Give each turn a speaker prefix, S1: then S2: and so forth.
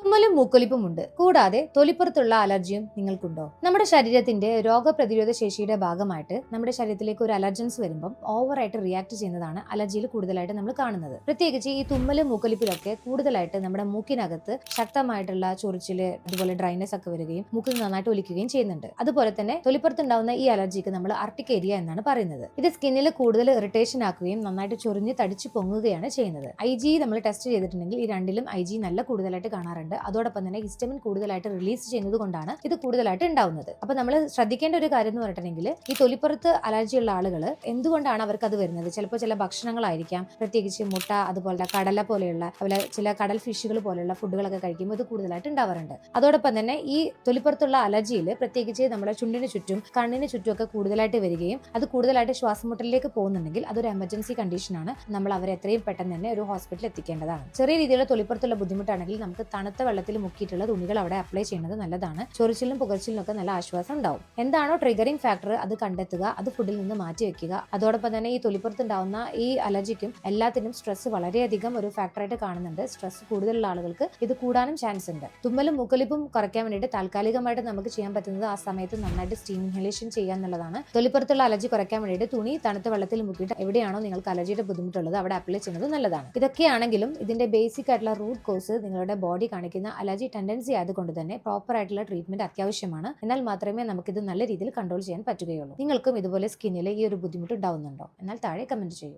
S1: തുമ്മലും മൂക്കൊലിപ്പും ഉണ്ട്. കൂടാതെ തൊലിപ്പുറത്തുള്ള അലർജിയും നിങ്ങൾക്കുണ്ടോ? നമ്മുടെ ശരീരത്തിന്റെ രോഗപ്രതിരോധ ശേഷിയുടെ ഭാഗമായിട്ട് നമ്മുടെ ശരീരത്തിലേക്ക് ഒരു അലർജൻസ് വരുമ്പോൾ ഓവറായിട്ട് റിയാക്ട് ചെയ്യുന്നതാണ് അലർജിയിൽ കൂടുതലായിട്ട് നമ്മൾ കാണുന്നത്. പ്രത്യേകിച്ച് ഈ തുമ്മലും മൂക്കൊലിപ്പിലൊക്കെ കൂടുതലായിട്ട് നമ്മുടെ മൂക്കിനകത്ത് ശക്തമായിട്ടുള്ള ചൊറിച്ചില്, അതുപോലെ ഡ്രൈനെസ് ഒക്കെ വരികയും മൂക്കിൽ നന്നായിട്ട് ഒലിക്കുകയും ചെയ്യുന്നുണ്ട്. അതുപോലെ തന്നെ തൊലിപ്പുറത്തുണ്ടാവുന്ന ഈ അലർജിക്ക് നമ്മൾ അർട്ടിക്കേരിയ എന്നാണ് പറയുന്നത്. ഇത് സ്കിന്നിൽ കൂടുതൽ ഇറിറ്റേഷൻ ആക്കുകയും നന്നായിട്ട് ചൊറിഞ്ഞ് തടിച്ചു പൊങ്ങുകയാണ് ചെയ്യുന്നത്. IG നമ്മൾ ടെസ്റ്റ് ചെയ്തിട്ടുണ്ടെങ്കിൽ ഈ രണ്ടിലും IG നല്ല കൂടുതലായിട്ട് കാണാറുണ്ട്. അതോടൊപ്പം തന്നെ ഹിസ്റ്റമിൻ കൂടുതലായിട്ട് റിലീസ് ചെയ്യുന്നത് കൊണ്ടാണ് ഇത് കൂടുതലായിട്ട് ഉണ്ടാവുന്നത്. അപ്പൊ നമ്മൾ ശ്രദ്ധിക്കേണ്ട ഒരു കാര്യം എന്ന് പറഞ്ഞിട്ടുണ്ടെങ്കിൽ ഈ തൊലിപ്പുറത്ത് അലർജി ഉള്ള ആളുകൾ എന്തുകൊണ്ടാണ് അവർക്ക് അത് വരുന്നത്? ചിലപ്പോൾ ചില ഭക്ഷണങ്ങളായിരിക്കാം, പ്രത്യേകിച്ച് മുട്ട, അതുപോലെ കടല പോലെയുള്ള ചില കടൽ ഫിഷുകൾ പോലെയുള്ള ഫുഡുകളൊക്കെ കഴിക്കുമ്പോൾ ഇത് കൂടുതലായിട്ട് ഉണ്ടാവാറുണ്ട്. അതോടൊപ്പം തന്നെ ഈ തൊലിപ്പുറത്തുള്ള അലർജിയിൽ പ്രത്യേകിച്ച് നമ്മുടെ ചുണ്ടിന് ചുറ്റും കണ്ണിന് ചുറ്റും ഒക്കെ കൂടുതലായിട്ട് വരികയും അത് കൂടുതലായിട്ട് ശ്വാസമുട്ടലിലേക്ക് പോകുന്നുണ്ടെങ്കിൽ അതൊരു എമർജൻസി കണ്ടീഷനാണ്. നമ്മൾ അവരെ എത്രയും പെട്ടെന്ന് തന്നെ ഒരു ഹോസ്പിറ്റലിൽ എത്തിക്കേണ്ടതാണ്. ചെറിയ രീതിയിലുള്ള തൊലിപ്പുറത്തുള്ള ബുദ്ധിമുട്ടാണെങ്കിൽ നമുക്ക് തണുത്ത വെള്ളത്തിൽ മുക്കിയിട്ടുള്ള തുണികൾ അവിടെ അപ്ലൈ ചെയ്യുന്നത് നല്ലതാണ്. ചൊറിച്ചിലും പുകച്ചിലും ഒക്കെ നല്ല ആശ്വാസം ഉണ്ടാവും. എന്താണോ ട്രിഗറിംഗ് ഫാക്ടർ അത് കണ്ടെത്തുക, അത് ഫുഡിൽ നിന്ന് മാറ്റി വെക്കുക. അതോടൊപ്പം തന്നെ ഈ തൊലിപ്പുറത്ത് ഉണ്ടാവുന്ന ഈ അലർജിക്കും എല്ലാത്തിനും സ്ട്രെസ് വളരെയധികം ഒരു ഫാക്ടറായിട്ട് കാണുന്നുണ്ട്. സ്ട്രെസ് കൂടുതലുള്ള ആളുകൾക്ക് ഇത് കൂടാനും ചാൻസ് ഉണ്ട്. തുമ്മലും മൂക്കൊലിപ്പും കുറയ്ക്കാൻ വേണ്ടിയിട്ട് താൽക്കാലികമായിട്ട് നമുക്ക് ചെയ്യാൻ പറ്റുന്നത് ആ സമയത്ത് നന്നായിട്ട് സ്റ്റീം ഇൻഹലേഷൻ ചെയ്യുക എന്നുള്ളതാണ്. തൊലിപ്പുറത്തുള്ള അലർജി കുറയ്ക്കാൻ വേണ്ടിയിട്ട് തുണി തണുത്ത വെള്ളത്തിൽ മുക്കിയിട്ട് എവിടെയാണോ നിങ്ങൾക്ക് അലർജിയുടെ ബുദ്ധിമുട്ടുള്ളത് അവിടെ അപ്ലൈ ചെയ്യുന്നത് നല്ലതാണ്. ഇതൊക്കെയാണെങ്കിലും ഇതിന്റെ ബേസിക് ആയിട്ടുള്ള റൂട്ട് കോസ് നിങ്ങളുടെ ബോഡി കാണിക്കുന്ന അലർജി ടെൻഡൻസി ആയതുകൊണ്ട് തന്നെ പ്രോപ്പർ ആയിട്ടുള്ള ട്രീറ്റ്മെന്റ് അത്യാവശ്യമാണ്. എന്നാൽ മാത്രമേ നമുക്കിത് നല്ല രീതിയിൽ കൺട്രോൾ ചെയ്യാൻ പറ്റുകയുള്ളൂ. നിങ്ങൾക്കും ഇതുപോലെ സ്കിന്നിൽ ഈ ഒരു ബുദ്ധിമുട്ട് ഉണ്ടാവുന്നുണ്ടോ? എന്നാൽ താഴെ കമന്റ് ചെയ്യൂ.